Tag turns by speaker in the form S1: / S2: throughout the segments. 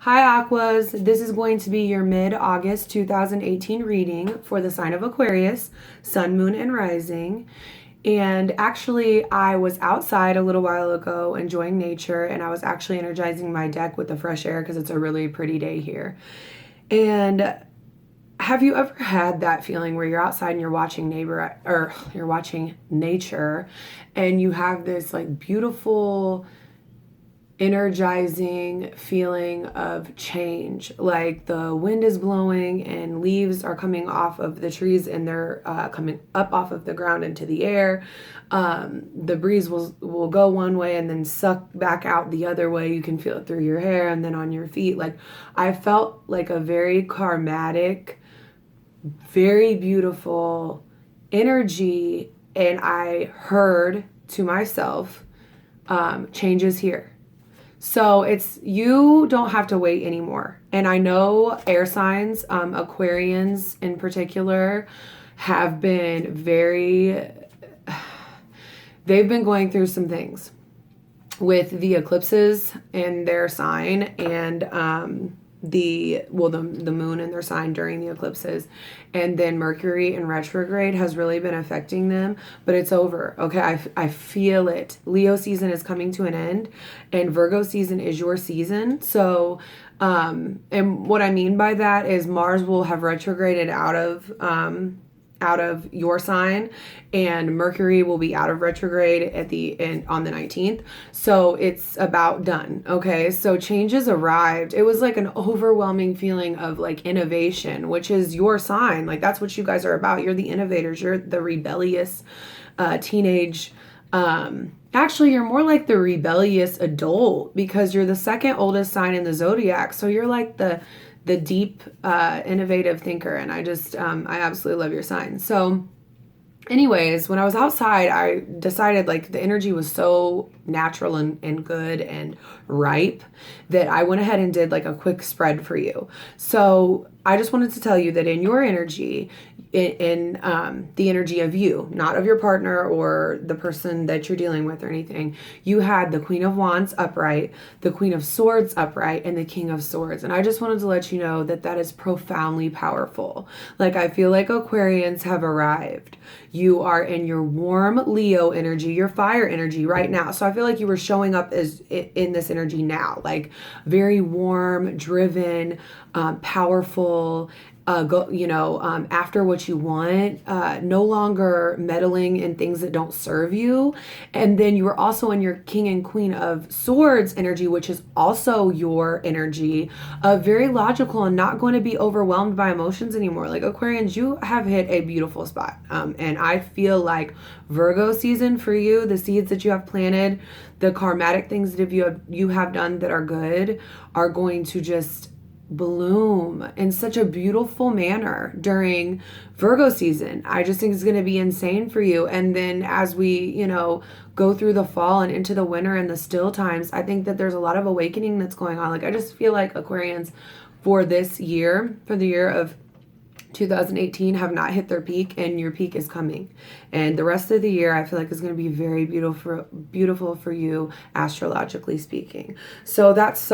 S1: Hi Aquas, this is going to be your mid-August 2018 reading for the sign of Aquarius, Sun, Moon, and Rising. And actually, I was outside a little while ago enjoying nature, and I was actually energizing my deck with the fresh air because it's a really pretty day here. And have you ever had that feeling where you're outside and you're watching you're watching nature, and you have this like beautiful energizing feeling of change, like the wind is blowing and leaves are coming off of the trees and they're coming up off of the ground into the air. The breeze will go one way and then suck back out the other way. You can feel it through your hair and then on your feet. Like, I felt like a very karmatic, very beautiful energy, and I heard to myself, change is here. So you don't have to wait anymore. And I know air signs, Aquarians in particular, have been they've been going through some things with the eclipses in their sign, and the moon in their sign during the eclipses, and then Mercury in retrograde has really been affecting them, but it's over. Okay, I feel it. Leo season is coming to an end, and Virgo season is your season. So and what I mean by that is Mars will have retrograded out of your sign, and Mercury will be out of retrograde at the end on the 19th. So it's about done. Okay, so changes arrived. It was like an overwhelming feeling of like innovation, which is your sign. Like, that's what you guys are about. You're the innovators. You're the rebellious teenage. Actually, you're more like the rebellious adult, because you're the second oldest sign in the zodiac. So you're like the deep, innovative thinker. And I absolutely love your sign. So anyways, when I was outside, I decided like the energy was so natural and good and ripe that I went ahead and did like a quick spread for you. So I just wanted to tell you that in your energy, in the energy of you, not of your partner or the person that you're dealing with or anything, you had the Queen of Wands upright, the Queen of Swords upright, and the King of Swords. And I just wanted to let you know that that is profoundly powerful. Like, I feel like Aquarians have arrived. You are in your warm Leo energy, your fire energy right now. So I feel like you were showing up as in this energy now, like very warm, driven, powerful, after what you want, no longer meddling in things that don't serve you. And then you were also in your King and Queen of Swords energy, which is also your energy of very logical and not going to be overwhelmed by emotions anymore. Like, Aquarians, you have hit a beautiful spot. And I feel like Virgo season for you, the seeds that you have planted, the karmatic things that you have done that are good, are going to just bloom in such a beautiful manner during Virgo season. I just think it's going to be insane for you. And then as we, go through the fall and into the winter and the still times, I think that there's a lot of awakening that's going on. Like, I just feel like Aquarians for this year, for the year of 2018, have not hit their peak, and your peak is coming. And the rest of the year, I feel like is going to be very beautiful for you, astrologically speaking. So that's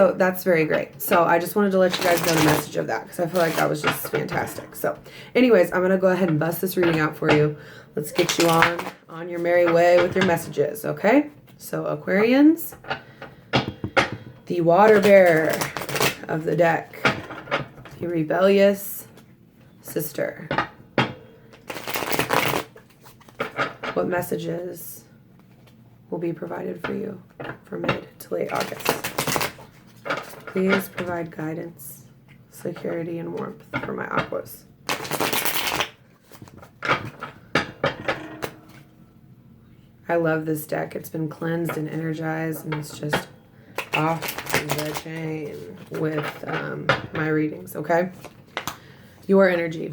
S1: very great. So I just wanted to let you guys know the message of that, because I feel like that was just fantastic. So anyways, I'm going to go ahead and bust this reading out for you. Let's get you on your merry way with your messages, okay? So Aquarians, the water bearer of the deck, the rebellious sister. What messages will be provided for you for mid to late August? Please provide guidance, security, and warmth for my Aquas. I love this deck. It's been cleansed and energized, and it's just off the chain with my readings, okay? Your energy,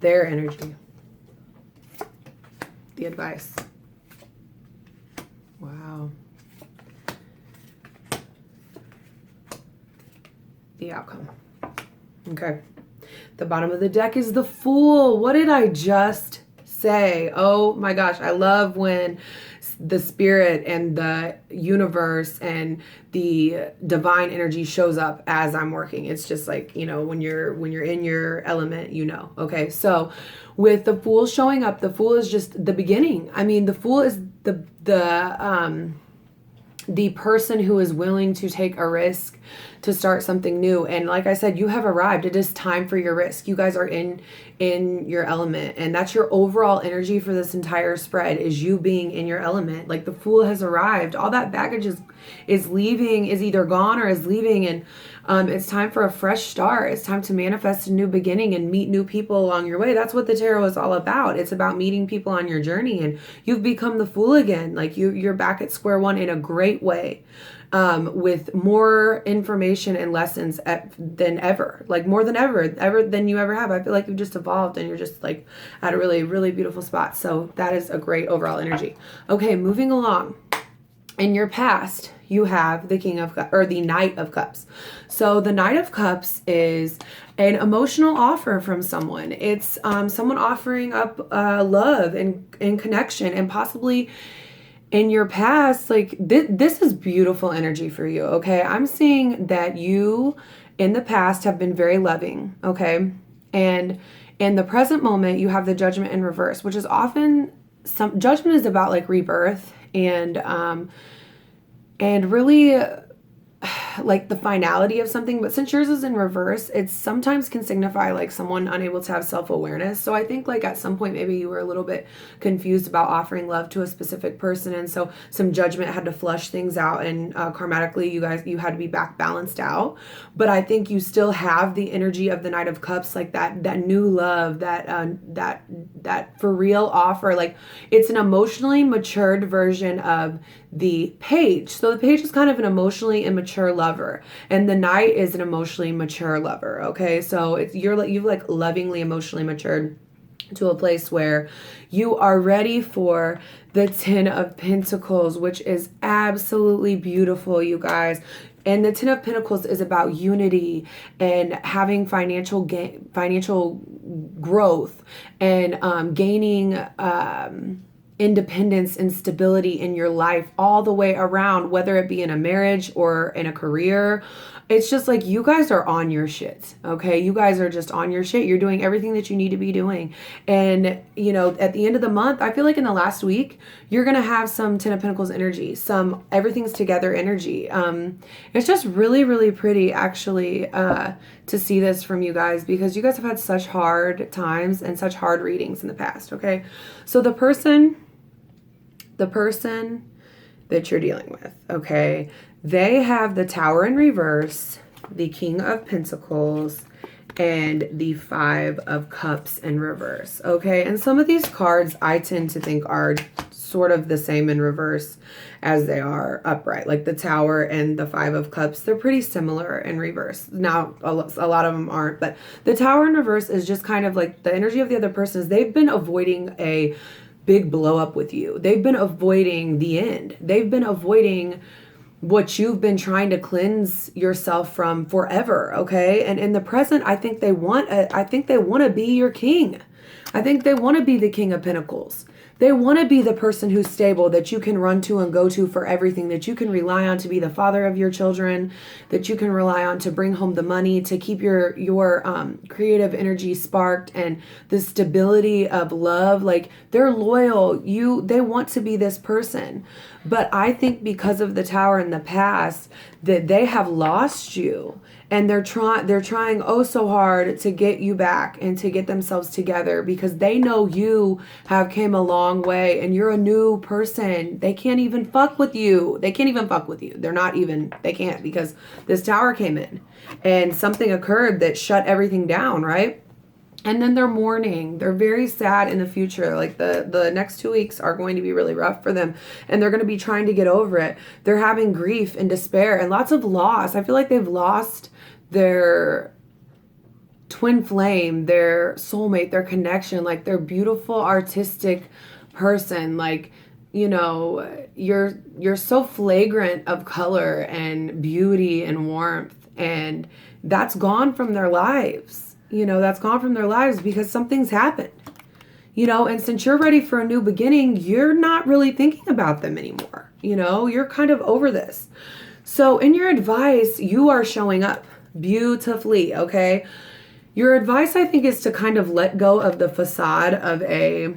S1: their energy, the advice. Wow. The outcome. Okay. The bottom of the deck is the Fool. What did I just say? Oh my gosh. I love when the spirit and the universe and the divine energy shows up as I'm working. It's just like, you know, when you're in your element, you know. Okay, so with the Fool showing up, the Fool is just the beginning. I mean, the Fool is the person who is willing to take a risk to start something new. And like I said, you have arrived. It is time for your risk. You guys are in your element, and that's your overall energy for this entire spread, is you being in your element. Like the Fool has arrived. All that baggage is leaving, is either gone or is leaving, and it's time for a fresh start. It's time to manifest a new beginning and meet new people along your way. That's what the tarot is all about. It's about meeting people on your journey, and you've become the Fool again. Like you're back at square one in a great way, with more information and lessons than ever, like more than ever than you ever have. I feel like you've just evolved and you're just like at a really, really beautiful spot. So that is a great overall energy. Okay, moving along. In your past, you have the the Knight of Cups. So the Knight of Cups is an emotional offer from someone. It's someone offering up love and connection, and possibly in your past, like this is beautiful energy for you. Okay, I'm seeing that you in the past have been very loving. Okay, and in the present moment, you have the Judgment in reverse, which is often Judgment is about like rebirth and really like the finality of something. But since yours is in reverse, it sometimes can signify like someone unable to have self-awareness. So I think like at some point maybe you were a little bit confused about offering love to a specific person, and so some judgment had to flush things out, and karmatically you had to be back balanced out. But I think you still have the energy of the Knight of Cups, like that new love, that for real offer. Like it's an emotionally matured version of the Page. So the Page is kind of an emotionally immature lover, and the Knight is an emotionally mature lover. Okay, so you've like lovingly emotionally matured to a place where you are ready for the Ten of Pentacles, which is absolutely beautiful, you guys. And the Ten of Pentacles is about unity and having financial growth and gaining independence and stability in your life all the way around, whether it be in a marriage or in a career. It's just like you guys are on your shit. Okay, you guys are just on your shit. You're doing everything that you need to be doing. And you know, at the end of the month, I feel like in the last week, you're gonna have some Ten of Pentacles energy, some everything's together energy. It's just really, really pretty actually to see this from you guys, because you guys have had such hard times and such hard readings in the past. Okay, so the person that you're dealing with, okay, they have the Tower in reverse, the King of Pentacles, and the Five of Cups in reverse. Okay, and some of these cards I tend to think are sort of the same in reverse as they are upright. Like the Tower and the Five of Cups, they're pretty similar in reverse. Now, a lot of them aren't, but the Tower in reverse is just kind of like the energy of the other person is they've been avoiding a big blow up with you. They've been avoiding the end. They've been avoiding what you've been trying to cleanse yourself from forever. Okay, and in the present, I think they want to be your king. I think they want to be the King of Pentacles. They want to be the person who's stable, that you can run to and go to for everything, that you can rely on to be the father of your children, that you can rely on to bring home the money, to keep your creative energy sparked, and the stability of love. Like they're loyal. They want to be this person. But I think because of the Tower in the past, that they have lost you. And they're trying oh so hard to get you back and to get themselves together, because they know you have came a long way and you're a new person. They can't even fuck with you. They can't, because this Tower came in and something occurred that shut everything down, right? And then they're mourning. They're very sad in the future. Like the next 2 weeks are going to be really rough for them. And they're going to be trying to get over it. They're having grief and despair and lots of loss. I feel like they've lost their twin flame, their soulmate, their connection, like their beautiful artistic person. Like, you know, you're so flagrant of color and beauty and warmth. And that's gone from their lives. You know, that's gone from their lives because something's happened. you know, and since you're ready for a new beginning, you're not really thinking about them anymore. You know, you're kind of over this. So in your advice, you are showing up beautifully, okay? Your advice, I think, is to kind of let go of the facade of a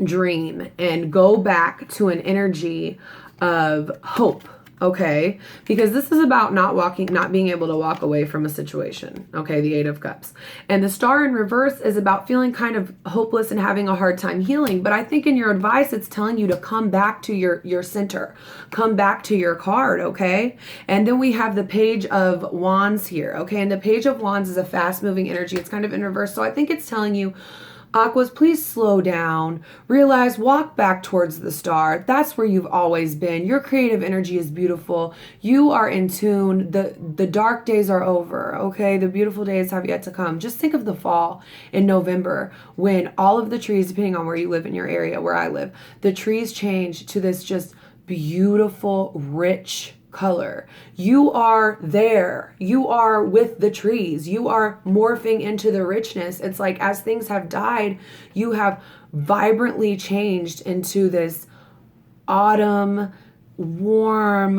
S1: dream and go back to an energy of hope, okay? Because this is about not being able to walk away from a situation, okay? The Eight of Cups. And the Star in reverse is about feeling kind of hopeless and having a hard time healing. But I think in your advice, it's telling you to come back to your center, come back to your card, okay? And then we have the Page of Wands here, okay? And the Page of Wands is a fast-moving energy. It's kind of in reverse. So I think it's telling you, Aquas, please slow down. Realize, walk back towards the star. That's where you've always been. Your creative energy is beautiful. You are in tune. The dark days are over, okay? The beautiful days have yet to come. Just think of the fall in November when all of the trees, depending on where you live in your area, where I live, the trees change to this just beautiful, rich color. You are there. You are with the trees. You are morphing into the richness. It's like as things have died, you have vibrantly changed into this autumn, warm,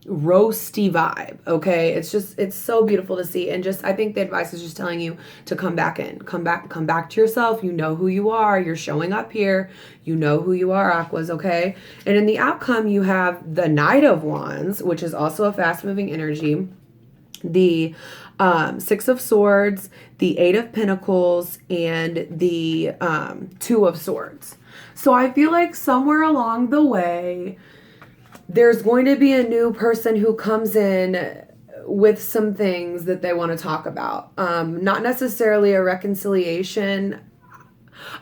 S1: roasty vibe, okay? It's so beautiful to see. And just, I think the advice is just telling you to come back in, come back to yourself. You know who you are. You're showing up here. You know who you are, Aquas, okay? And in the outcome, you have the Knight of Wands, which is also a fast-moving energy, the Six of Swords, the Eight of Pentacles, and the Two of Swords. So I feel like somewhere along the way, there's going to be a new person who comes in with some things that they want to talk about. Not necessarily a reconciliation.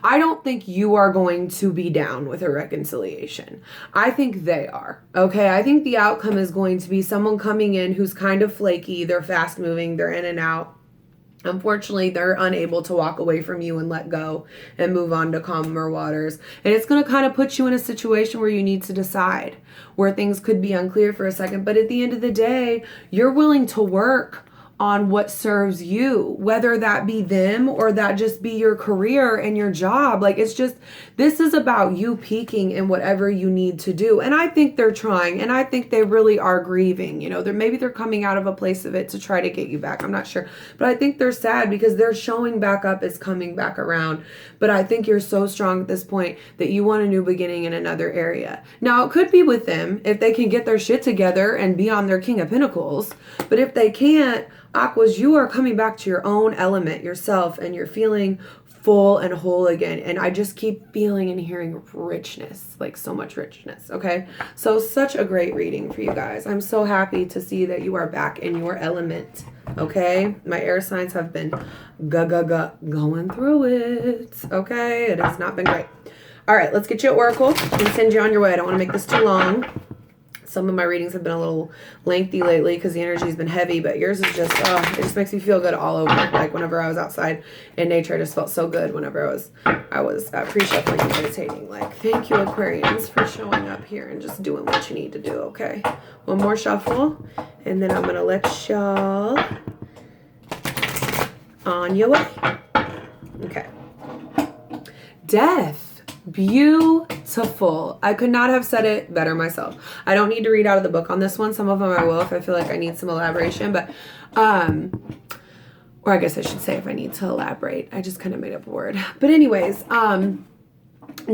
S1: I don't think you are going to be down with a reconciliation. I think they are. Okay, I think the outcome is going to be someone coming in who's kind of flaky. They're fast moving. They're in and out. Unfortunately, they're unable to walk away from you and let go and move on to calmer waters. And it's going to kind of put you in a situation where you need to decide, where things could be unclear for a second. But at the end of the day, you're willing to work on what serves you, whether that be them or that just be your career and your job. Like, it's just, this is about you peaking in whatever you need to do. And I think they're trying, and I think they really are grieving. You know, maybe they're coming out of a place of it to try to get you back. I'm not sure, but I think they're sad because they're showing back up as coming back around. But I think you're so strong at this point that you want a new beginning in another area. Now, it could be with them if they can get their shit together and be on their King of Pentacles. But if they can't, Aquas, you are coming back to your own element, yourself, and you're feeling full and whole again. And I just keep feeling and hearing richness, like so much richness, okay? So such a great reading for you guys. I'm so happy to see that you are back in your element, okay? My air signs have been going through it, okay? It has not been great. All right, let's get you an oracle and send you on your way. I don't want to make this too long. Some of my readings have been a little lengthy lately because the energy has been heavy, but yours is just, it just makes me feel good all over. Like whenever I was outside in nature, I just felt so good whenever I was pre-shuffling and meditating. Like, thank you, Aquarians, for showing up here and just doing what you need to do, okay? One more shuffle, and then I'm going to let y'all on your way. Okay. Death. Beautiful. I could not have said it better myself. I don't need to read out of the book on this one. Some of them I will if I feel like I need some elaboration, but or I guess I should say if I need to elaborate. I just kind of made up a word. But anyways,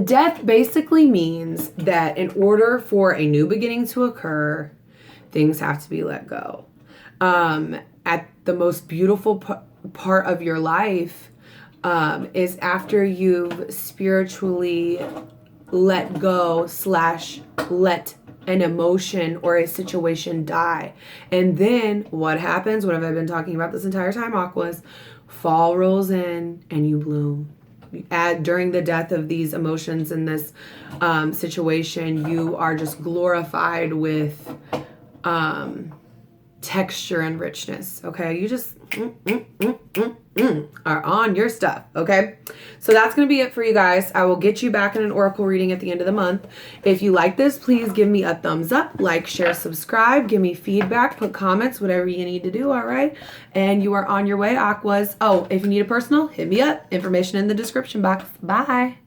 S1: death basically means that in order for a new beginning to occur, things have to be let go. At the most beautiful part of your life, is after you've spiritually let go / let an emotion or a situation die. And then what happens? What have I been talking about this entire time, Aquas? Fall rolls in and you bloom. During the death of these emotions in this situation, you are just glorified with texture and richness. Okay, you just are on your stuff, okay? So that's going to be it for you guys. I will get you back in an oracle reading at the end of the month. If you like this, please give me a thumbs up, like, share, subscribe, give me feedback, put comments, whatever you need to do, all right? And you are on your way, Aquas. Oh, if you need a personal, hit me up. Information in the description box. Bye.